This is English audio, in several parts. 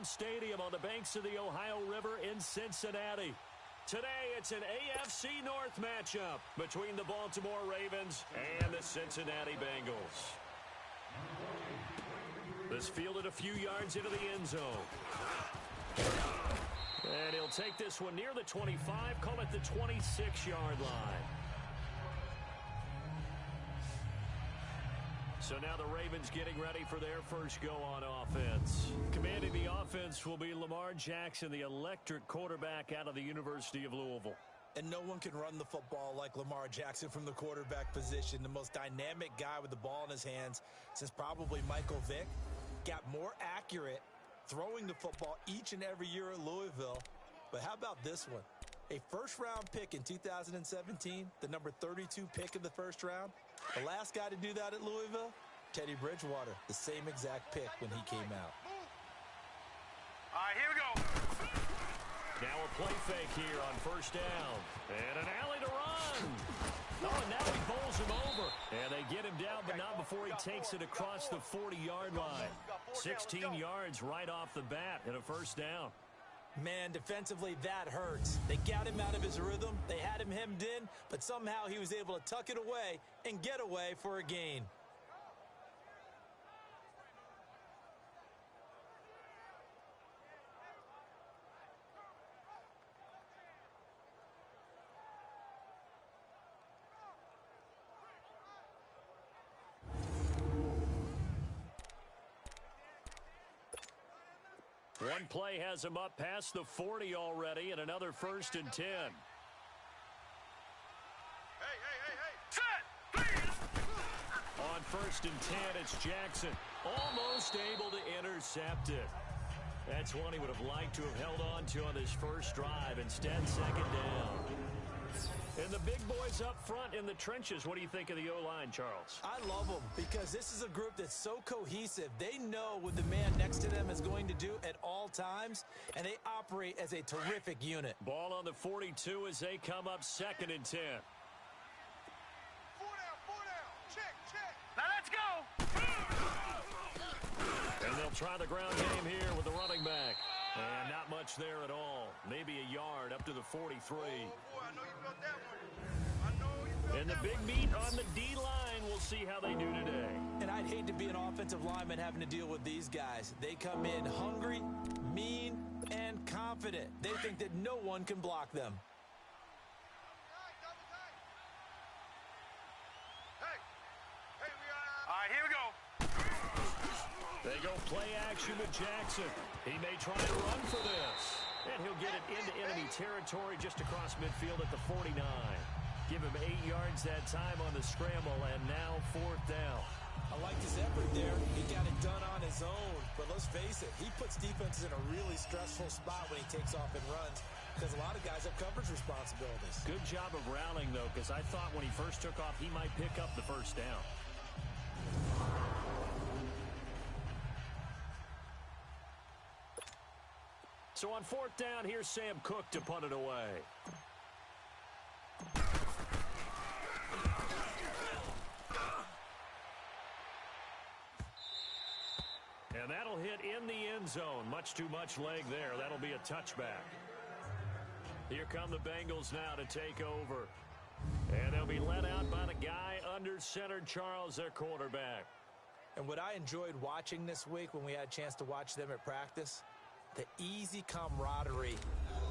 Ravens Stadium on the banks of the Ohio River in Cincinnati. Today, it's an AFC North matchup between the Baltimore Ravens and the Cincinnati Bengals. This fielded a few yards into the end zone. And he'll take this one near the 25, call it the 26-yard line. So now the Ravens getting ready for their first go on offense. Commanding the offense will be Lamar Jackson, the electric quarterback out of the University of Louisville. And no one can run the football like Lamar Jackson from the quarterback position. The most dynamic guy with the ball in his hands since probably Michael Vick. Got more accurate throwing the football each and every year at Louisville. But how about this one? A first-round pick in 2017, the number 32 pick in the first round. The last guy to do that at Louisville, Teddy Bridgewater, the same exact pick when he came out. All right, here we go. Now a play fake here on first down. And an alley to run. Oh, and now he bowls him over. And they get him down, but not before he takes it across the 40-yard line. 16 yards right off the bat and a first down. Man, defensively, that hurts. They got him out of his rhythm. They had him hemmed in, but somehow he was able to tuck it away and get away for a gain. One play has him up past the 40 already, and another 1st and 10. On 1st and 10, it's Jackson. Almost able to intercept it. That's one he would have liked to have held on to on this first drive. Instead, second down. And the big boys up front in the trenches. What do you think of the O-line, Charles? I love them because this is a group that's so cohesive. They know what the man next to them is going to do at all times, and they operate as a terrific unit. Ball on the 42 as they come up 2nd and 10. 4 down. Check. Now let's go. And they'll try the ground game here with the running back. And not much there at all. Maybe a yard up to the 43. Oh, boy, I know you felt that one. And the big meat on the D-line. We'll see how they do today. And I'd hate to be an offensive lineman having to deal with these guys. They come in hungry, mean, and confident. They think that no one can block them. All right, here we go. They go play action with Jackson. He may try and run for this. And he'll get it into enemy territory just across midfield at the 49. Give him 8 yards that time on the scramble, and now 4th down. I liked his effort there. He got it done on his own. But let's face it, he puts defenses in a really stressful spot when he takes off and runs because a lot of guys have coverage responsibilities. Good job of rallying, though, because I thought when he first took off, he might pick up the first down. So on 4th down, here's Sam Cook to punt it away. And that'll hit in the end zone. Much too much leg there. That'll be a touchback. Here come the Bengals now to take over. And they'll be led out by the guy under center, Charles, their quarterback. And what I enjoyed watching this week when we had a chance to watch them at practice, the easy camaraderie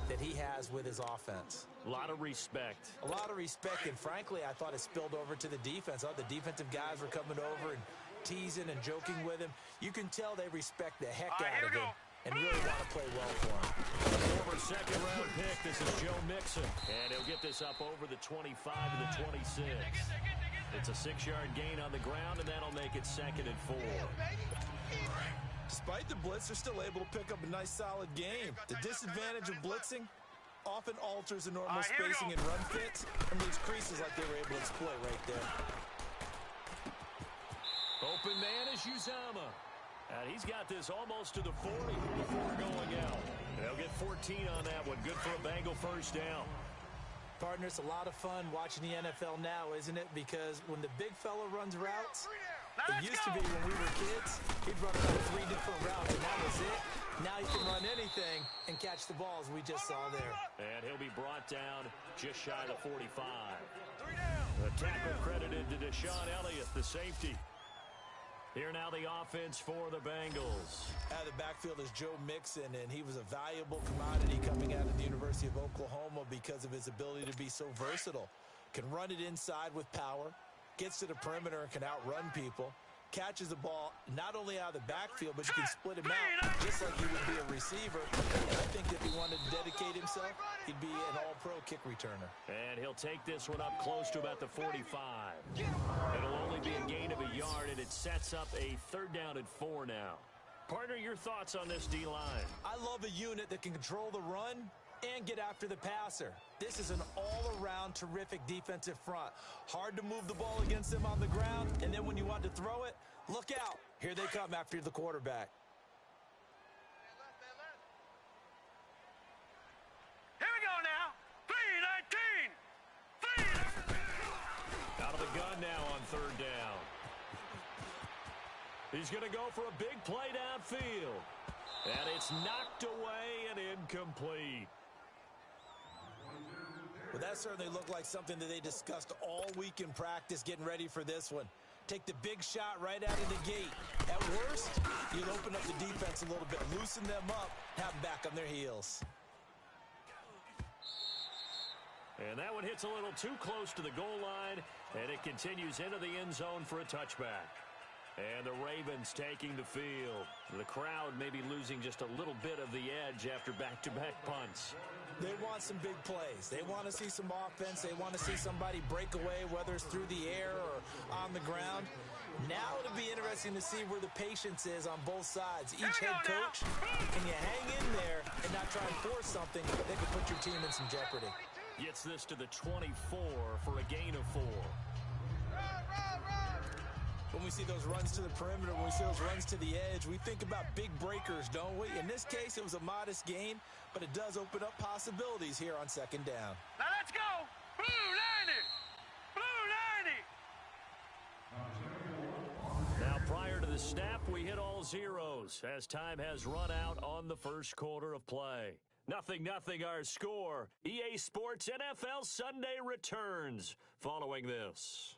that he has with his offense. A lot of respect. A lot of respect, and frankly, I thought it spilled over to the defense. The defensive guys were coming over and teasing and joking with him. You can tell they respect the heck out of him and really want to play well for him. Former 2nd-round pick, this is Joe Mixon. And he'll get this up over the 25 to the 26. It's a 6-yard gain on the ground, and that'll make it 2nd and 4. Despite the blitz, they're still able to pick up a nice, solid game. The disadvantage of blitzing often alters the normal spacing and run fits and leaves creases like they were able to exploit right there. Open man is Uzama. And he's got this almost to the 40 before going out. They'll get 14 on that one. Good for a Bengal first down. Partner, it's a lot of fun watching the NFL now, isn't it? Because when the big fella runs routes, it used to be when we were kids, he'd run about 3 different routes, and that was it. Now he can run anything and catch the ball, as we just saw there. And he'll be brought down just shy of the 45. 3 down. The tackle credited to Deshaun Elliott, the safety. Here now the offense for the Bengals. Out of the backfield is Joe Mixon, and he was a valuable commodity coming out of the University of Oklahoma because of his ability to be so versatile. Can run it inside with power, gets to the perimeter and can outrun people, catches the ball not only out of the backfield, but you can split him out just like he would be a receiver. And I think if he wanted to dedicate himself, he'd be an all-pro kick returner. And he'll take this one up close to about the 45. It'll only be a gain of a yard, and it sets up a 3rd down and 4 now. Partner, your thoughts on this D-line? I love a unit that can control the run and get after the passer. This is an all-around terrific defensive front. Hard to move the ball against them on the ground, and then when you want to throw it, look out. Here they come after the quarterback. Here we go now. 3-19. Out of the gun now on 3rd down. He's going to go for a big play downfield. And it's knocked away and incomplete. Well, that certainly looked like something that they discussed all week in practice getting ready for this one. Take the big shot right out of the gate. At worst, you'll open up the defense a little bit, loosen them up, have them back on their heels. And that one hits a little too close to the goal line, and it continues into the end zone for a touchback. And the Ravens taking the field. The crowd maybe losing just a little bit of the edge after back-to-back punts. They want some big plays. They want to see some offense. They want to see somebody break away, whether it's through the air or on the ground. Now it'll be interesting to see where the patience is on both sides. Each head coach, can you hang in there and not try and force something that could put your team in some jeopardy? Gets this to the 24 for a gain of 4. When we see those runs to the perimeter, when we see those runs to the edge, we think about big breakers, don't we? In this case, it was a modest gain, but it does open up possibilities here on 2nd down. Now let's go. Blue 90. Blue 90. Now, prior to the snap, we hit all zeros as time has run out on the 1st quarter of play. 0-0 our score. EA Sports NFL Sunday returns following this.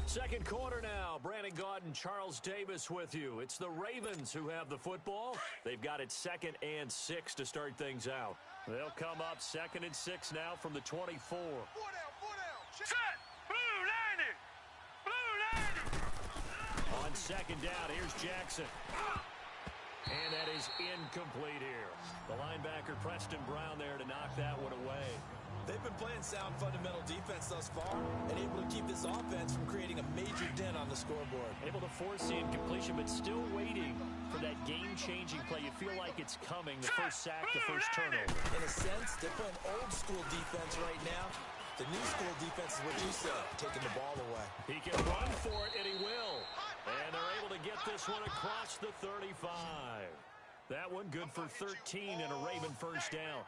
2nd quarter now. Brandon Gaudin, Charles Davis with you. It's the Ravens who have the football. They've got it 2nd and 6 to start things out. They'll come up 2nd and 6 now from the 24. 4 down. Set. Blue 90. Blue 90. On 2nd down, here's Jackson. And that is incomplete here. The linebacker, Preston Brown, there to knock that one away. They've been playing sound fundamental defense thus far and able to keep this offense from creating a major dent on the scoreboard. Able to force the incompletion, but still waiting for that game-changing play. You feel like it's coming, the first sack, the first turnover. In a sense, they're playing old-school defense right now. The new school defense is what you said, taking the ball away. He can run for it, and he will. And they're able to get this one across the 35. That one good for 13 and a Raven first down.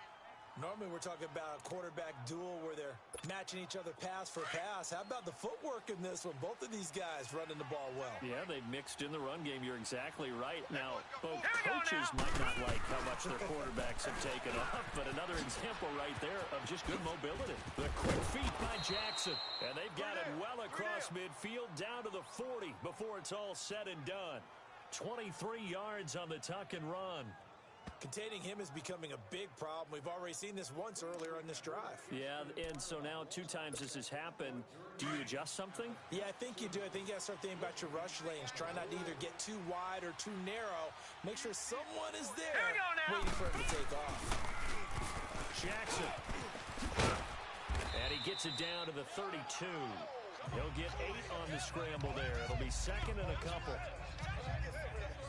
Normally we're talking about a quarterback duel where they're matching each other pass for pass. How about the footwork in this one? Both of these guys running the ball well. Yeah, they've mixed in the run game. You're exactly right. Now, both coaches might not like how much their quarterbacks have taken off, but another example right there of just good mobility. The quick feet by Jackson, and they've got it well across midfield down to the 40 before it's all said and done. 23 yards on the tuck and run. Containing him is becoming a big problem. We've already seen this once earlier on this drive. Yeah, and so now 2 times this has happened. Do you adjust something? Yeah, I think you do. I think you got to start thinking about your rush lanes. Try not to either get too wide or too narrow. Make sure someone is there waiting for him to take off. Jackson. And he gets it down to the 32. He'll get 8 on the scramble there. It'll be 2nd and a couple.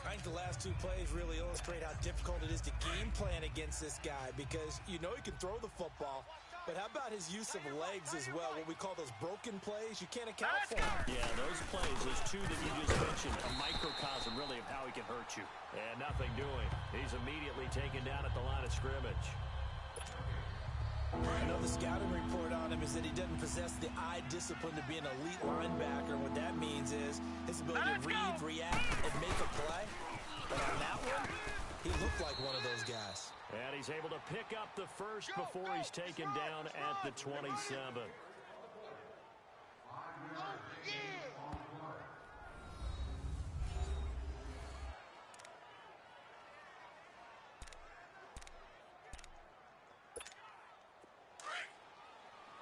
I think the last 2 plays really illustrate how difficult it is to game plan against this guy because you know he can throw the football, but how about his use of legs as well, what we call those broken plays? You can't account for them. Yeah, those plays, those 2 that you just mentioned, a microcosm really of how he can hurt you. And nothing doing. He's immediately taken down at the line of scrimmage. I know the scouting report on him is that he doesn't possess the eye discipline to be an elite linebacker. What that means is his ability to read, react, and make a play. But on that one, he looked like one of those guys. And he's able to pick up the first before he's taken down at the 27.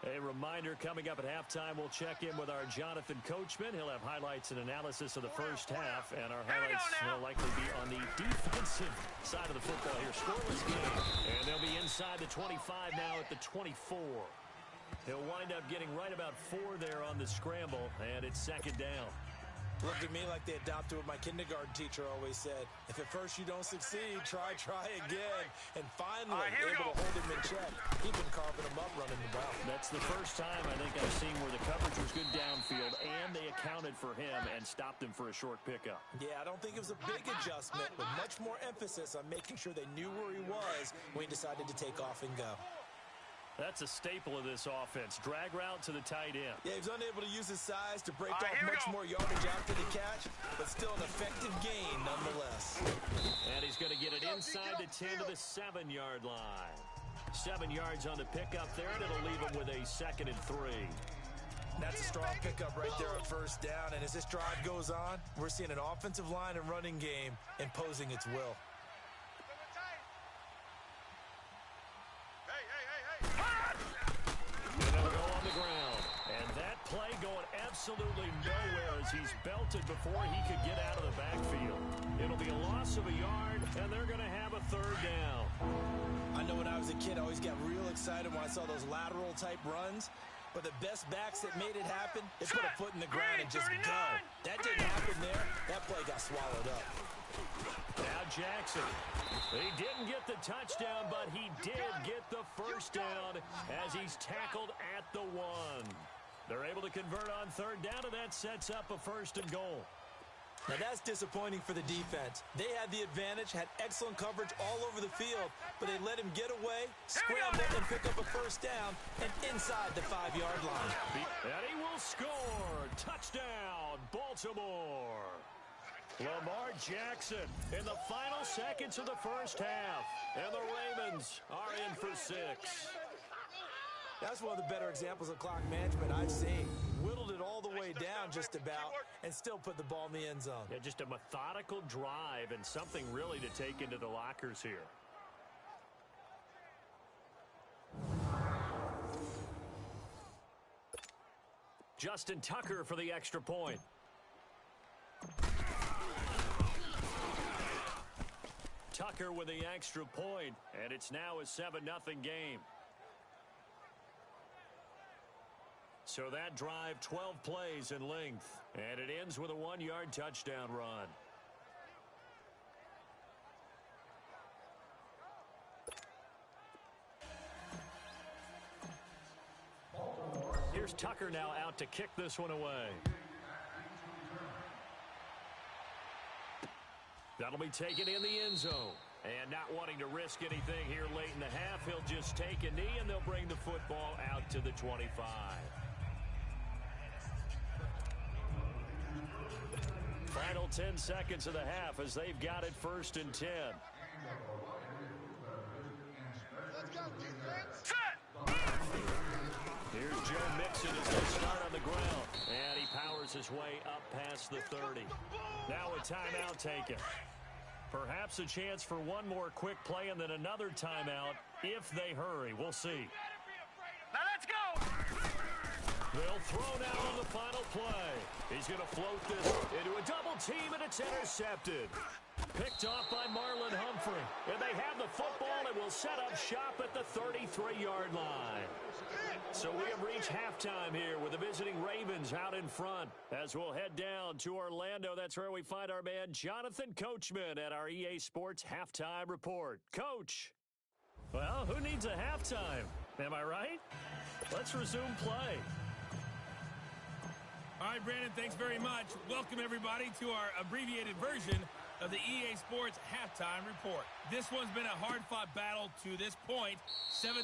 A reminder, coming up at halftime, we'll check in with our Jonathan Coachman. He'll have highlights and analysis of the first half, and our highlights will likely be on the defensive side of the football here. Scoreless game, and they'll be inside the 25 now at the 24. He'll wind up getting right about 4 there on the scramble, and it's second down. Looked at me like they adopted what my kindergarten teacher always said. If at first you don't succeed, try again. And finally, able to hold him in check. He's been carving him up running the ball. That's the first time I think I've seen where the coverage was good downfield, and they accounted for him and stopped him for a short pickup. Yeah, I don't think it was a big adjustment, but much more emphasis on making sure they knew where he was when he decided to take off and go. That's a staple of this offense. Drag route to the tight end. Yeah, he was unable to use his size to break off much more yardage after the catch, but still an effective gain nonetheless. And he's going to get it inside the 10 to the 7-yard line. 7 yards on the pickup there, and it'll leave him with a 2nd and 3. That's a strong pickup right there on first down, and as this drive goes on, we're seeing an offensive line and running game imposing its will. Play going absolutely nowhere as he's belted before he could get out of the backfield. It'll be a loss of a yard, and they're going to have a 3rd down. I know when I was a kid, I always got real excited when I saw those lateral-type runs. But the best backs that made it happen, they put a foot in the ground and just go. That didn't happen there. That play got swallowed up. Now Jackson. He didn't get the touchdown, but he did get the first down as he's tackled at the 1. They're able to convert on 3rd down, and that sets up a 1st and goal. Now that's disappointing for the defense. They had the advantage, had excellent coverage all over the field, but they let him get away, scramble, and pick up a 1st down, and inside the 5-yard line. And he will score. Touchdown, Baltimore. Lamar Jackson in the final seconds of the first half. And the Ravens are in for 6. That's one of the better examples of clock management I've seen. Whittled it all the way down just about and still put the ball in the end zone. Yeah, just a methodical drive and something really to take into the lockers here. Justin Tucker for the extra point. Tucker with the extra point, and it's now a 7-0 game. So that drive, 12 plays in length, and it ends with a 1-yard touchdown run. Here's Tucker now out to kick this one away. That'll be taken in the end zone. And not wanting to risk anything here late in the half, he'll just take a knee, and they'll bring the football out to the 25. Final 10 seconds of the half as they've got it 1st and 10. Let's go, defense. Here's Joe Mixon as they start on the ground. And he powers his way up past the 30. Now a timeout taken. Perhaps a chance for one more quick play and then another timeout if they hurry. We'll see. Now let's go. They'll throw now on the final play. He's going to float this into a double team, and it's intercepted. Picked off by Marlon Humphrey. And they have the football and will set up shop at the 33-yard line. So we have reached halftime here with the visiting Ravens out in front. As we'll head down to Orlando, that's where we find our man Jonathan Coachman at our EA Sports Halftime Report. Coach, well, who needs a halftime? Am I right? Let's resume play. All right, Brandon, thanks very much. Welcome, everybody, to our abbreviated version of the EA Sports Halftime Report. This one's been a hard-fought battle to this point. 7-0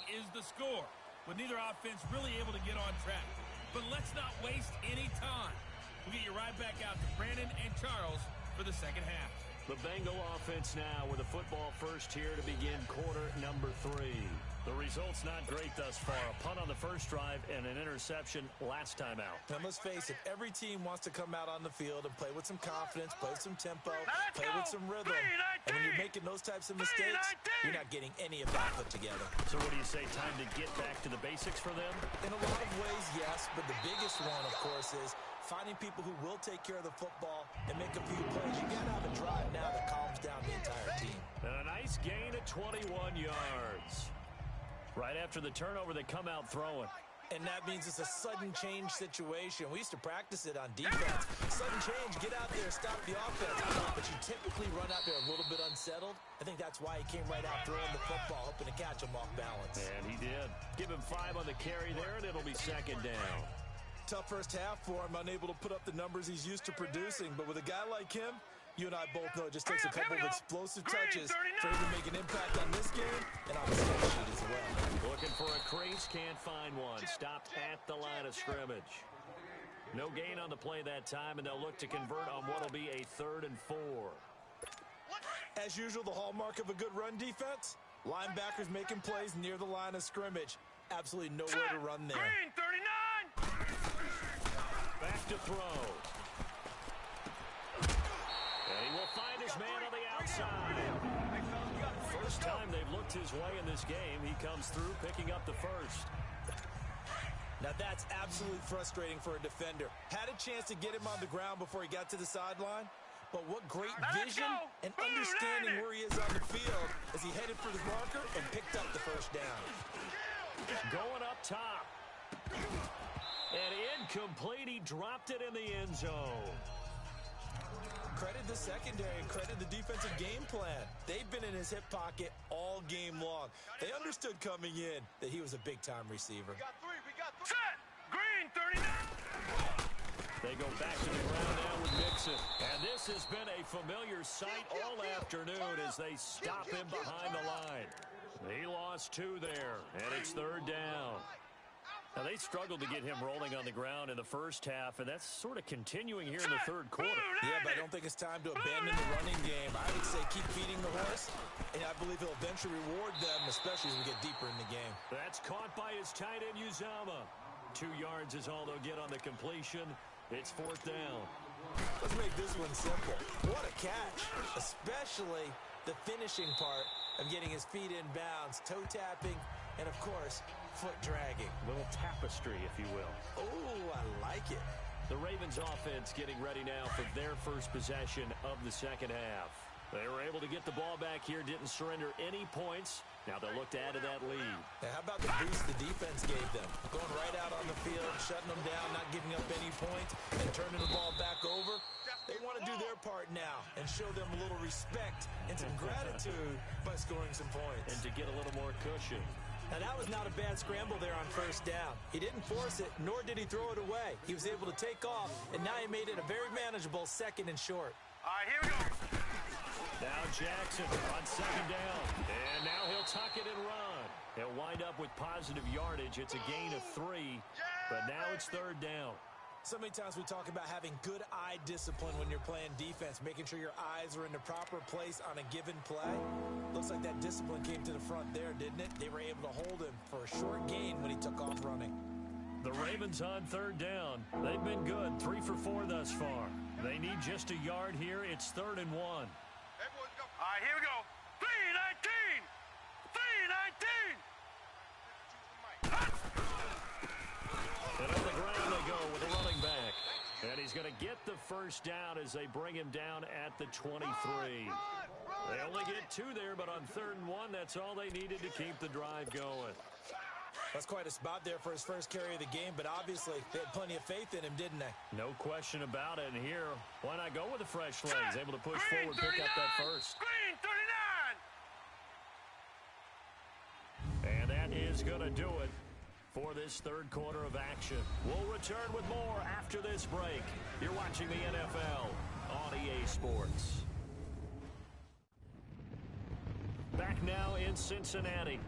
is the score, with neither offense really able to get on track. But let's not waste any time. We'll get you right back out to Brandon and Charles for the second half. The Bengal offense now with a football first here to begin quarter number 3. The result's not great thus far. A punt on the first drive and an interception last time out. And let's face it, every team wants to come out on the field and play with some confidence, play with some tempo, play with some rhythm. And when you're making those types of mistakes, you're not getting any of that put together. So what do you say, time to get back to the basics for them? In a lot of ways, yes, but the biggest one, of course, is finding people who will take care of the football and make a few plays. You got to have a drive now that calms down the entire team. And a nice gain of 21 yards. Right after the turnover, they come out throwing. And that means it's a sudden change situation. We used to practice it on defense. Sudden change, get out there, stop the offense. But you typically run out there a little bit unsettled. I think that's why he came right out throwing the football, hoping to catch him off balance. And he did. Give him 5 on the carry there, and it'll be second down. Tough first half for him, unable to put up the numbers he's used to producing. But with a guy like him, you and I both know it just takes a couple of explosive touches for him to make an impact on this game and on the stat sheet as well. Looking for a crease, can't find one. Stopped at the line of scrimmage. No gain on the play that time, and they'll look to convert on what will be a 3rd and 4. As usual, the hallmark of a good run defense, linebackers making plays near the line of scrimmage. Absolutely nowhere to run there. Green, 39! Back to throw. And he will find his man on the outside. First time they've looked his way in this game. He comes through picking up the first. Now that's absolutely frustrating for a defender. Had a chance to get him on the ground before he got to the sideline. But what great vision and understanding where he is on the field as he headed for the marker and picked up the first down. Going up top. And incomplete. He dropped it in the end zone. Credit the secondary and credit the defensive game plan. They've been in his hip pocket all game long. They understood coming in that he was a big-time receiver. We got three. Set! Green, 39! They go back to the ground now with Mixon. And this has been a familiar sight all afternoon as they stop him behind the line. He lost 2 there, and it's 3rd down. Now, they struggled to get him rolling on the ground in the first half, and that's sort of continuing here in the 3rd quarter. Yeah, but I don't think it's time to abandon the running game. I would say keep feeding the horse, and I believe he'll eventually reward them, especially as we get deeper in the game. That's caught by his tight end, Uzama. 2 yards is all they'll get on the completion. It's 4th down. Let's make this one simple. What a catch, especially the finishing part of getting his feet in bounds, toe tapping, and, of course, foot dragging. A little tapestry, if you will. Oh, I like it. The Ravens offense getting ready now for their first possession of the second half. They were able to get the ball back here, didn't surrender any points. Now they'll look to add to that lead. Now, how about the boost the defense gave them? Going right out on the field, shutting them down, not giving up any points, and turning the ball back over. They want to do their part now and show them a little respect and some gratitude by scoring some points. And to get a little more cushion. Now, that was not a bad scramble there on first down. He didn't force it, nor did he throw it away. He was able to take off, and now he made it a very manageable 2nd and short. All right, here we go. Now Jackson on 2nd down. And now he'll tuck it and run. He'll wind up with positive yardage. It's a gain of 3, but now it's 3rd down. So many times we talk about having good eye discipline when you're playing defense, making sure your eyes are in the proper place on a given play. Looks like that discipline came to the front there, didn't it? They were able to hold him for a short gain when he took off running. The Ravens on 3rd down. They've been good, 3 for 4 thus far. They need just a yard here. It's 3rd and 1. All right, here we go. 3-19! 3-19! And on the ground they go with a running back. And he's going to get the first down as they bring him down at the 23. They only get 2 there, but on 3rd and 1, that's all they needed to keep the drive going. That's quite a spot there for his first carry of the game, but obviously they had plenty of faith in him, didn't they? No question about it. And here, why not go with the fresh legs? Able to push forward, pick up that first. Green, 39! And that is going to do it for this 3rd quarter of action. We'll return with more after this break. You're watching the NFL on EA Sports. Back now in Cincinnati.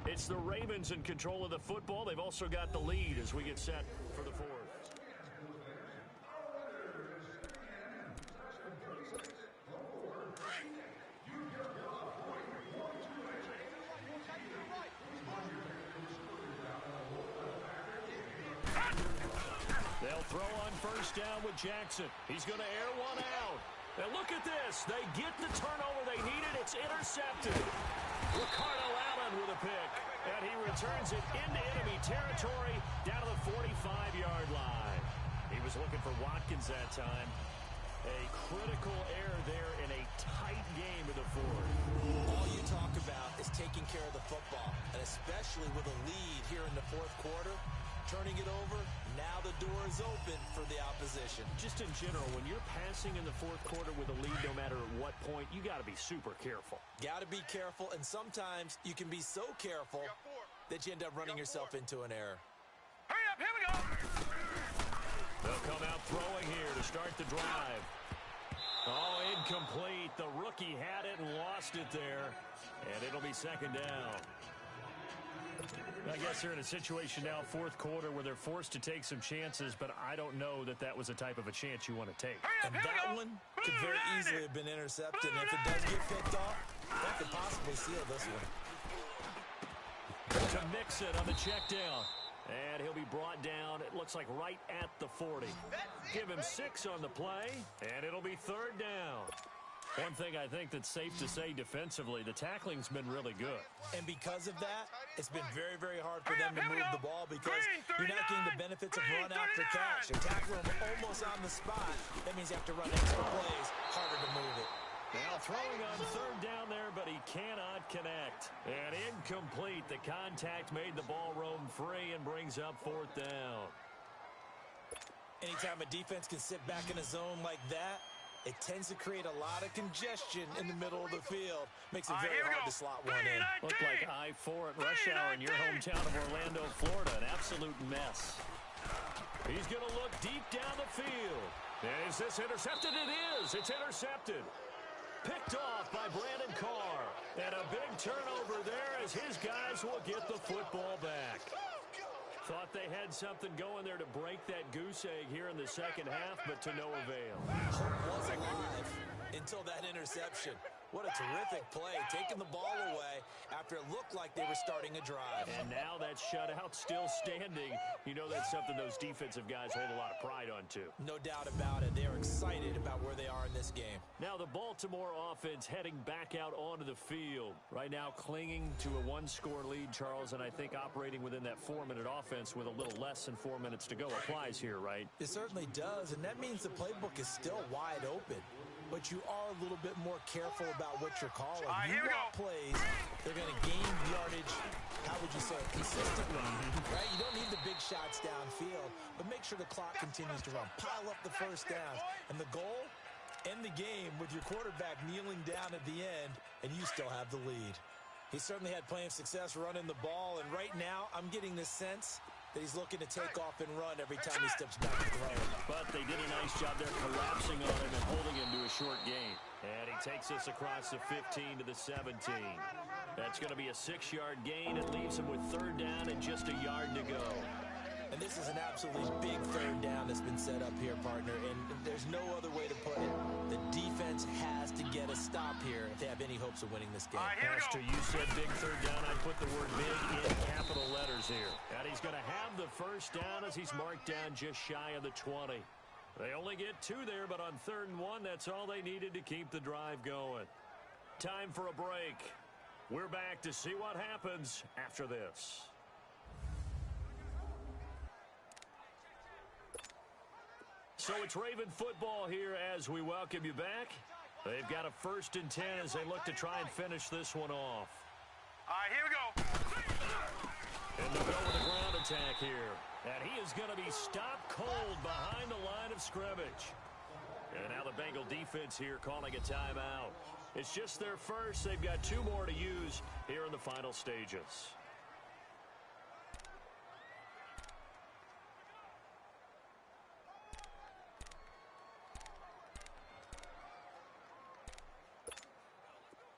It's the Ravens in control of the football. They've also got the lead as we get set for the 4th. They'll throw on first down with Jackson. He's going to air one out. And look at this. They get the turnover they needed. It's intercepted. Ricardo Allen with a pick. And he returns it into enemy territory down to the 45-yard line. He was looking for Watkins that time. A critical error there in a tight game in the fourth. All you talk about is taking care of the football, and especially with a lead here in the fourth quarter. Turning it over, now the door is open for the opposition. Just in general, when you're passing in the fourth quarter with a lead, no matter at what point, you got to be super careful. Got to be careful, and sometimes you can be so careful that you end up running yourself into an error. Hurry up, here we go. They'll come out throwing here to start the drive. Oh, incomplete. The rookie had it and lost it there, and it'll be second down. I guess they're in a situation now, fourth quarter, where they're forced to take some chances, but I don't know that that was the type of a chance you want to take. And that one could very easily have been intercepted, and if it does get picked off, that could possibly seal this one. To mix it on the check down. And he'll be brought down, it looks like right at the 40. Give him 6 on the play, and it'll be third down. One thing I think that's safe to say defensively, the tackling's been really good. And because of that, it's been very, very hard for them to move the ball because you're not getting the benefits of run after catch. You're tackling them almost on the spot. That means you have to run extra plays, harder to move it. Now throwing on third down there, but he cannot connect. And incomplete. The contact made the ball roam free and brings up fourth down. Anytime a defense can sit back in a zone like that, it tends to create a lot of congestion in the middle of the field. Makes it very hard to slot one in. Looked like I-4 at rush hour in your hometown of Orlando, Florida. An absolute mess. He's going to look deep down the field. Is this intercepted? It is. It's intercepted. Picked off by Brandon Carr. And a big turnover there as his guys will get the football back. Thought they had something going there to break that goose egg here in the second half, but to no avail. Hope was alive until that interception. What a terrific play, taking the ball away after it looked like they were starting a drive. And now that shutout still standing. You know that's something those defensive guys hold a lot of pride on, too. No doubt about it. They're excited about where they are in this game. Now the Baltimore offense heading back out onto the field. Right now clinging to a one-score lead, Charles, and I think operating within that 4-minute offense with a little less than 4 minutes to go applies here, right? It certainly does, and that means the playbook is still wide open. But you are a little bit more careful about what you're calling. You want plays, they're going to gain yardage, how would you say it, consistently, right? You don't need the big shots downfield, but make sure the clock continues to run. Pile up the first downs. And the goal, end the game with your quarterback kneeling down at the end, and you still have the lead. He certainly had plenty of success running the ball, and right now I'm getting this sense that he's looking to take off and run every time he steps back to throw. But they did a nice job there collapsing on him and holding him to a short gain. And he takes us across the 15 to the 17. That's going to be a 6-yard gain. It leaves him with third down and just a yard to go. And this is an absolutely big third down that's been set up here, partner. And there's no other way to put it. The defense has to get a stop here if they have any hopes of winning this game. Pastor, you said big third down. I put the word big in capital letters here. And he's going to have the first down as he's marked down just shy of the 20. They only get 2 there, but on 3rd and 1, that's all they needed to keep the drive going. Time for a break. We're back to see what happens after this. So it's Raven football here as we welcome you back. They've got a 1st and 10 as they look to try and finish this one off. All right, here we go. And they'll go with a ground attack here. And he is going to be stopped cold behind the line of scrimmage. And now the Bengal defense here calling a timeout. It's just their first. They've got 2 more to use here in the final stages.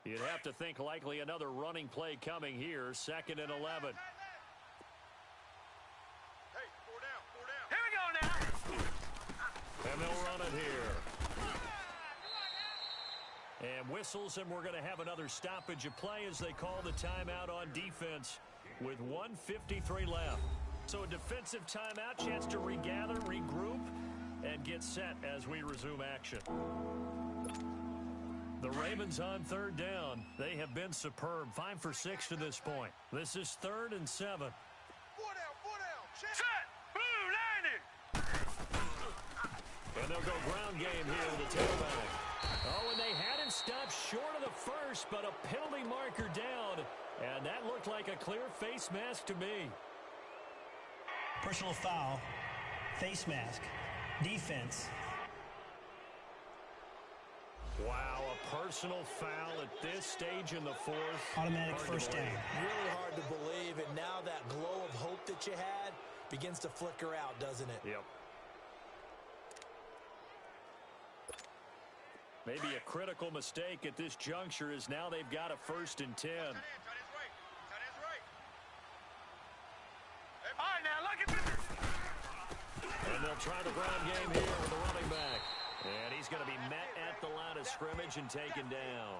You'd have to think likely another running play coming here. 2nd and 11. Hey, 4 down. Here we go now. And they'll run it here. And whistles, and we're going to have another stoppage of play as they call the timeout on defense with 1:53 left. So a defensive timeout, chance to regather, regroup, and get set as we resume action. The Ravens on third down. They have been superb. 5 for 6 to this point. This is 3rd and 7. 4 down. Set! Blue landing! And they'll go ground game here with the tailback. Oh, and they had him stopped short of the first, but a penalty marker down. And that looked like a clear face mask to me. Personal foul, face mask, defense. Wow, a personal foul at this stage in the 4th. Automatic first down. Really hard to believe, and now that glow of hope that you had begins to flicker out, doesn't it? Yep. Maybe a critical mistake at this juncture is now they've got a 1st and 10. Tight ends right. All right, now look at this. And they'll try the ground game here with the running back. And he's going to be met at the line of scrimmage and taken down.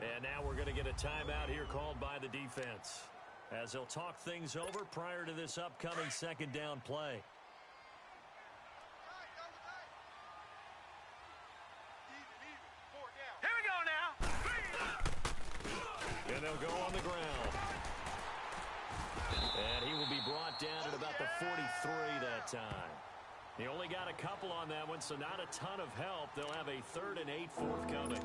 And now we're going to get a timeout here called by the defense, as they'll talk things over prior to this upcoming 2nd down play. Here we go now. And they'll go on the ground. And he will be brought down at about the 43 that time. He only got a couple on that one, so not a ton of help. They'll have a 3rd and 8 forthcoming.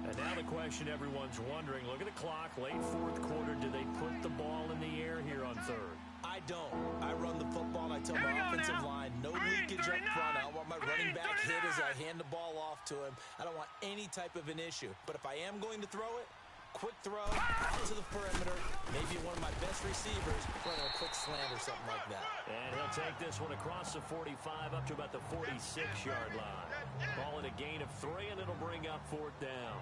And now the question everyone's wondering, look at the clock, late 4th quarter, do they put the ball in the air here on 3rd? I don't. I run the football, and I tell my offensive line, no leakage up front. I don't want my running back hit as I hand the ball off to him. I don't want any type of an issue. But if I am going to throw it, quick throw, out to the perimeter, maybe one of my best receivers running a quick slant or something like that. And he'll take this one across the 45 up to about the 46-yard line. Call it a gain of 3, and it'll bring up 4th down.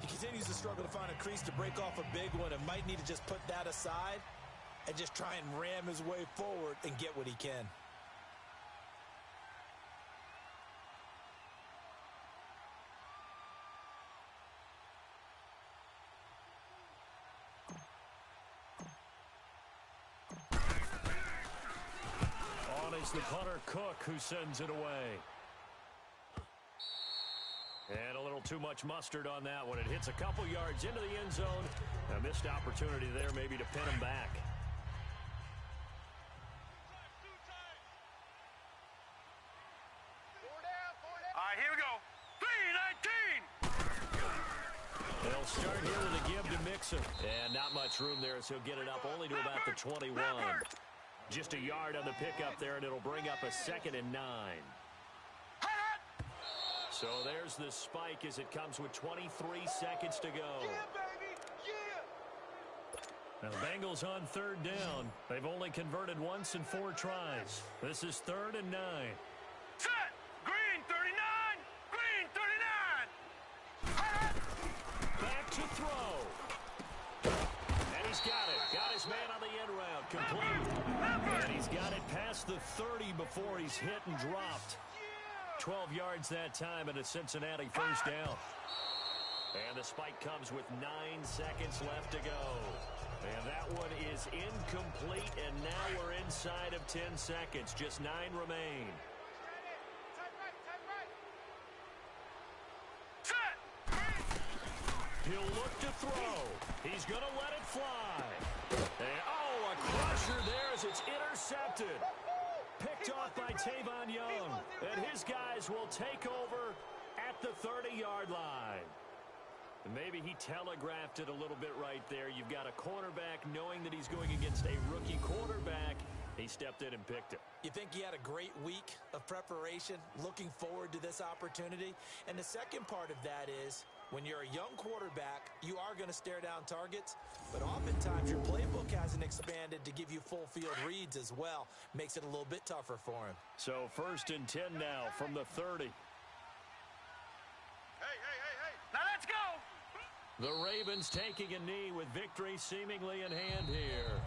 He continues to struggle to find a crease to break off a big one and might need to just put that aside and just try and ram his way forward and get what he can. On is the punter, Cook, who sends it away. And a little too much mustard on that one. It hits a couple yards into the end zone. A missed opportunity there maybe to pin him back. All right, here we go. 3-19. They'll start here with a give to Mixon. And not much room there, so he'll get it up only to about the 21. Just a yard on the pickup there, and it'll bring up a 2nd and 9. So there's the spike as it comes with 23 seconds to go. Now the Bengals on 3rd down. They've only converted once in 4 tries. This is 3rd and 9. Set! Green 39! Green 39! Back to throw. And he's got it. Got his man on the end route. Complete. And he's got it past the 30 before he's hit and dropped. 12 yards that time and a Cincinnati 1st down. And the spike comes with 9 seconds left to go. And that one is incomplete, and now we're inside of 10 seconds. Just 9 remain. Set! He'll look to throw. He's going to let it fly. And, oh, a crusher there as it's intercepted. Picked off by Tavon Young. And his guys will take over at the 30-yard line. And maybe he telegraphed it a little bit right there. You've got a cornerback knowing that he's going against a rookie quarterback. He stepped in and picked it. You think he had a great week of preparation, looking forward to this opportunity? And the second part of that is, when you're a young quarterback, you are going to stare down targets, but oftentimes your playbook hasn't expanded to give you full field reads as well. Makes it a little bit tougher for him. So 1st and 10 now from the 30. Hey. Now let's go! The Ravens taking a knee with victory seemingly in hand here.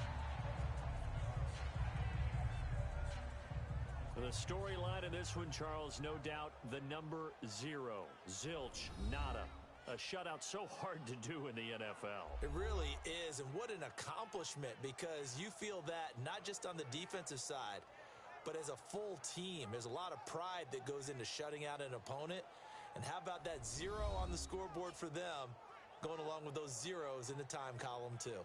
The storyline in this one, Charles, no doubt the number 0. Zilch, nada. A shutout so hard to do in the NFL. It really is, and what an accomplishment, because you feel that not just on the defensive side, but as a full team. There's a lot of pride that goes into shutting out an opponent. And how about that 0 on the scoreboard for them, going along with those zeros in the time column too.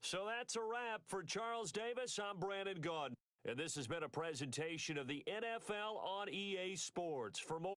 So that's a wrap for Charles Davis. I'm Brandon Gaudin, and this has been a presentation of the NFL on EA Sports. For more